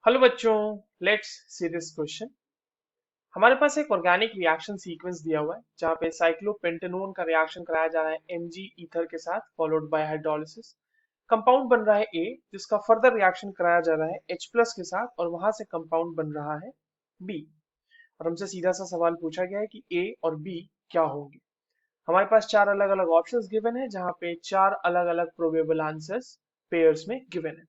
Hello बच्चों, let's see this question. हमारे पास एक ऑर्गेनिक रिएक्शन सीक्वेंस दिया हुआ है जहाँ पे साइक्लोपेंटेनोन का रिएक्शन कराया जा रहा है एमजी ईथर के साथ फॉलोड बाय हाइड्रोलिसिस। कंपाउंड बन रहा है ए, जिसका फर्दर रिएक्शन कराया जा रहा है H प्लस के साथ और वहां से कंपाउंड बन रहा है बी। और हमसे सीधा सा सवाल पूछा गया है कि ए और बी क्या होंगे। हमारे पास चार अलग अलग ऑप्शंस गिवन है जहाँ पे चार अलग अलग प्रोबेबल आंसर्स पेयर्स में गिवन है।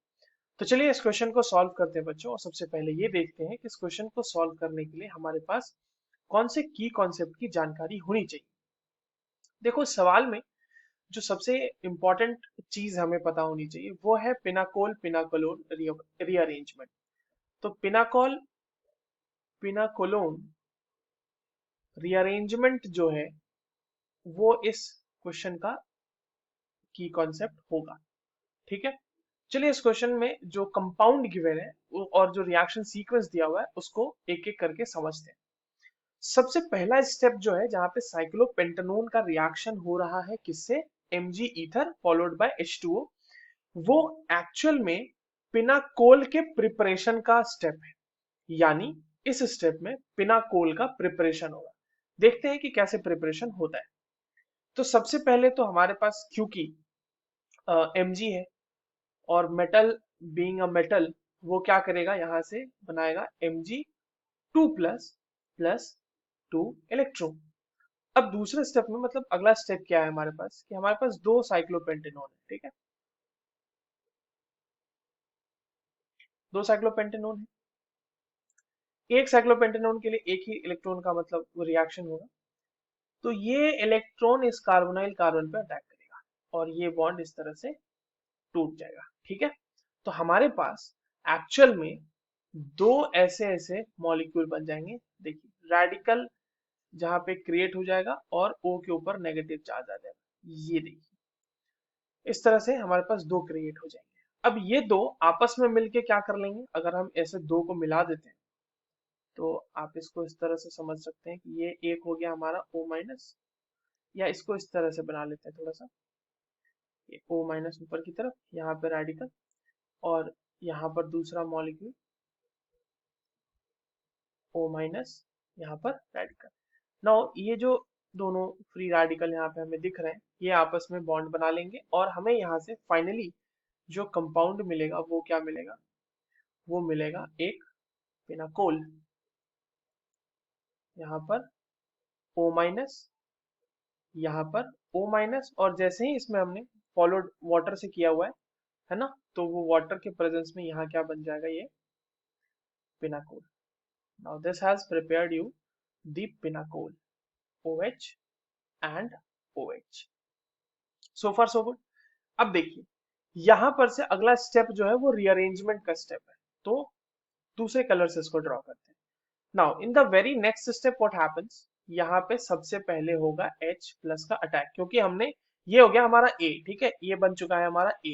तो चलिए इस क्वेश्चन को सॉल्व करते हैं बच्चों, और सबसे पहले ये देखते हैं कि इस क्वेश्चन को सॉल्व करने के लिए हमारे पास कौन से की कॉन्सेप्ट की जानकारी होनी चाहिए। देखो, इस सवाल में जो सबसे इंपॉर्टेंट चीज हमें पता होनी चाहिए वो है पिनाकोल पिनाकोलोन रीअरेंजमेंट। तो पिनाकोलोन रीअरेंजमेंट जो है वो इस क्वेश्चन का की कॉन्सेप्ट होगा। ठीक है, चलिए इस क्वेश्चन में जो कंपाउंड गिवन है और जो रिएक्शन सीक्वेंस दिया हुआ है उसको एक एक करके समझते हैं। सबसे पहला स्टेप जो है जहां पे साइक्लोपेंटेनोन का रिएक्शन हो रहा है किससे, Mg ether followed by H2O, वो एक्चुअल में पिनाकोल के प्रिपरेशन का स्टेप है। यानी इस स्टेप में पिनाकोल का प्रिपरेशन होगा। देखते हैं कि कैसे प्रिपरेशन होता है। तो सबसे पहले तो हमारे पास क्योंकि Mg है और मेटल बीइंग अ मेटल, वो क्या करेगा, यहां से बनाएगा Mg2 प्लस प्लस 2 इलेक्ट्रॉन। अब दूसरे स्टेप में, मतलब अगला स्टेप क्या है हमारे पास, कि हमारे पास दो साइक्लोपेंटेनोन है। ठीक है, दो साइक्लोपेंटेनोन है, एक साइक्लोपेंटेनोन के लिए एक ही इलेक्ट्रॉन का मतलब वो रिएक्शन होगा। तो ये इलेक्ट्रॉन इस कार्बोनाइल कार्बन पे अटैक करेगा और ये बॉन्ड इस तरह से टूट जाएगा। ठीक है, तो हमारे पास एक्चुअल में दो ऐसे ऐसे मॉलिक्यूल बन जाएंगे। देखिए, रेडिकल जहां पे क्रिएट हो जाएगा और O के ऊपर नेगेटिव चार्ज आ जाएगा। ये देखिए, इस तरह से हमारे पास दो क्रिएट हो जाएंगे। अब ये दो आपस में मिलके क्या कर लेंगे, अगर हम ऐसे दो को मिला देते हैं तो आप इसको इस तरह से समझ सकते हैं कि ये एक हो गया हमारा O माइनस, या इसको इस तरह से बना लेते हैं थोड़ा सा, ये O माइनस ऊपर की तरफ, यहाँ पे रेडिकल, और यहाँ पर दूसरा मॉलिक्यूल O माइनस, यहाँ पर रेडिकल। नाउ ये जो दोनों फ्री रेडिकल यहाँ पे हमें दिख रहे हैं, ये आपस में बॉन्ड बना लेंगे और हमें यहाँ से फाइनली जो कंपाउंड मिलेगा वो क्या मिलेगा, वो मिलेगा एक पिनाकोल। यहाँ पर O माइनस, यहाँ पर O माइनस, और जैसे ही इसमें हमने फॉलोड वाटर से किया हुआ है ना, तो वो वाटर के प्रेजेंस में यहाँ क्या बन जाएगा, ये pinacol. Now this has prepared you the pinacol, OH and OH। So far so good. अब देखिए, यहां पर से अगला स्टेप जो है वो रीअरेंजमेंट का स्टेप है। तो दूसरे कलर से इसको ड्रॉ करते हैं। Now in the very next step what happens, यहाँ पे सबसे पहले होगा H प्लस का अटैक, क्योंकि हमने, ये हो गया हमारा A। ठीक है, ये बन चुका है हमारा A,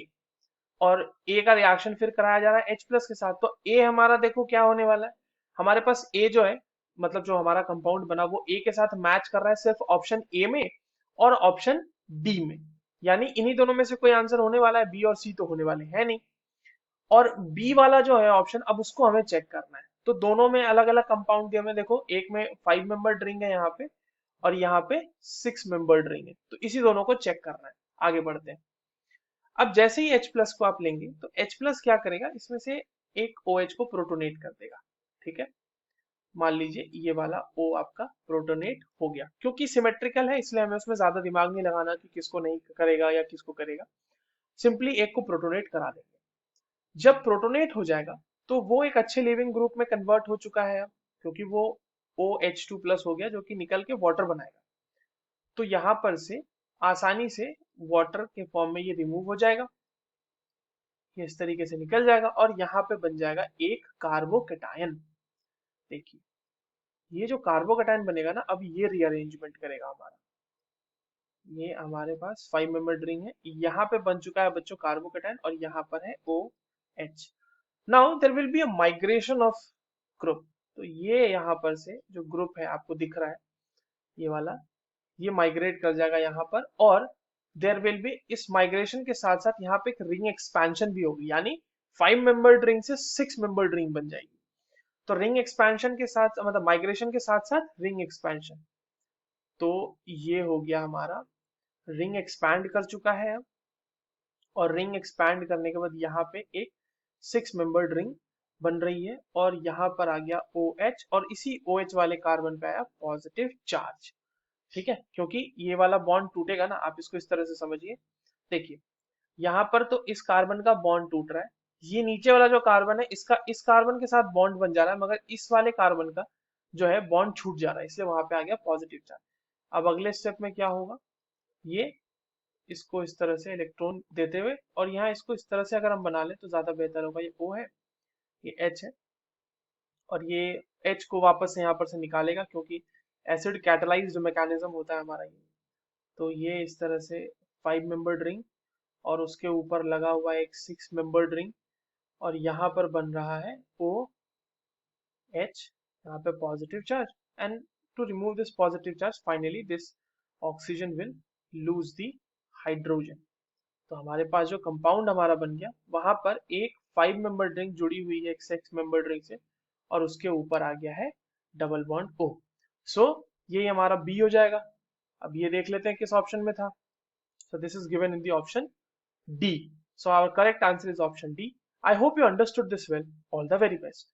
और A का रिएक्शन फिर कराया जा रहा है H प्लस के साथ। तो A हमारा देखो क्या होने वाला है, हमारे पास A जो है, मतलब जो हमारा कंपाउंड बना वो A के साथ मैच कर रहा है सिर्फ ऑप्शन A में और ऑप्शन D में। यानी इन्हीं दोनों में से कोई आंसर होने वाला है, B और C तो होने वाले हैं नहीं। और बी वाला जो है ऑप्शन, अब उसको हमें चेक करना है। तो दोनों में अलग अलग कंपाउंड दिए हमें, देखो एक में 5 मेंबर्ड रिंग है यहाँ पे, और यहाँ पे 6 मेंबर्ड रिंग है। तो इसी दोनों को चेक करना है। आगे बढ़ते हैं। अब जैसे ही H प्लस को आप लेंगे तो H प्लस क्या करेगा, इसमें से एक OH को प्रोटोनेट कर देगा। ठीक है, मान लीजिए ये वाला O आपका प्रोटोनेट हो गया, क्योंकि सिमेट्रिकल है इसलिए हमें उसमें ज्यादा दिमाग नहीं लगाना कि किसको नहीं करेगा या किसको करेगा। सिंपली एक को प्रोटोनेट करा देंगे। जब प्रोटोनेट हो जाएगा तो वो एक अच्छे लिविंग ग्रुप में कन्वर्ट हो चुका है अब, क्योंकि वो OH2 प्लस हो गया जो कि निकल के वाटर बनाएगा। तो यहाँ पर से आसानी से वाटर के फॉर्म में ये रिमूव हो जाएगा, ये इस तरीके से निकल जाएगा और यहाँ पे बन जाएगा एक कार्बोकेटायन। देखिए, ये जो कार्बोकेटायन बनेगा ना, अब ये रीअरेंजमेंट करेगा हमारा। ये हमारे पास 5 मेंबर रिंग है, यहाँ पे बन चुका है बच्चों कार्बोकेटायन, और यहाँ पर है OH। Now there will be a migration of group. तो ये यहाँ पर से जो ग्रुप है आपको दिख रहा है, ये वाला, ये माइग्रेट कर जाएगा यहाँ पर, और देयर विल बी, इस माइग्रेशन के साथ साथ यहाँ पे एक रिंग एक्सपेंशन भी होगी। यानी 5 मेंबर्ड रिंग से 6 मेंबर्ड रिंग बन जाएगी। तो रिंग एक्सपेंशन के साथ मतलब माइग्रेशन के साथ साथ रिंग एक्सपेंशन, तो ये हो गया हमारा, रिंग एक्सपैंड कर चुका है अब, और रिंग एक्सपैंड करने के बाद यहाँ पे एक 6 मेंबर्ड रिंग बन रही है, और यहाँ पर आ गया OH, और इसी OH वाले कार्बन पे आया पॉजिटिव चार्ज। ठीक है, क्योंकि ये वाला बॉन्ड टूटेगा ना, आप इसको इस तरह से समझिए। देखिए यहाँ पर तो इस कार्बन का बॉन्ड टूट रहा है, ये नीचे वाला जो कार्बन है इसका इस कार्बन के साथ बॉन्ड बन जा रहा है, मगर इस वाले कार्बन का जो है बॉन्ड छूट जा रहा है, इसलिए वहां पे आ गया पॉजिटिव चार्ज। अब अगले स्टेप में क्या होगा, ये इसको इस तरह से इलेक्ट्रॉन देते हुए, और यहाँ इसको इस तरह से अगर हम बना लें तो ज्यादा बेहतर होगा। ये O है, ये H है, और ये H को वापस से यहाँ पर से निकालेगा, क्योंकि एसिड कैटलाइज्ड मैकेनिज्म होता है हमारा ये। तो ये इस तरह से 5 मेंबर्ड रिंग, और उसके ऊपर लगा हुआ एक 6 मेंबर्ड रिंग, और यहाँ पर बन रहा है OH, यहाँ पे positive charge, and to remove this positive charge finally this oxygen will lose the hydrogen. तो हमारे पास जो कंपाउंड हमारा बन गया, वहां पर एक 5 मेंबर रिंग जुड़ी हुई है एक 6 मेंबर रिंग से, और उसके ऊपर आ गया है डबल बॉन्ड O। सो ये हमारा B हो जाएगा। अब ये देख लेते हैं किस ऑप्शन में था। So this is given in the option D। So our correct answer is option D. I hope you understood this well. All the very best.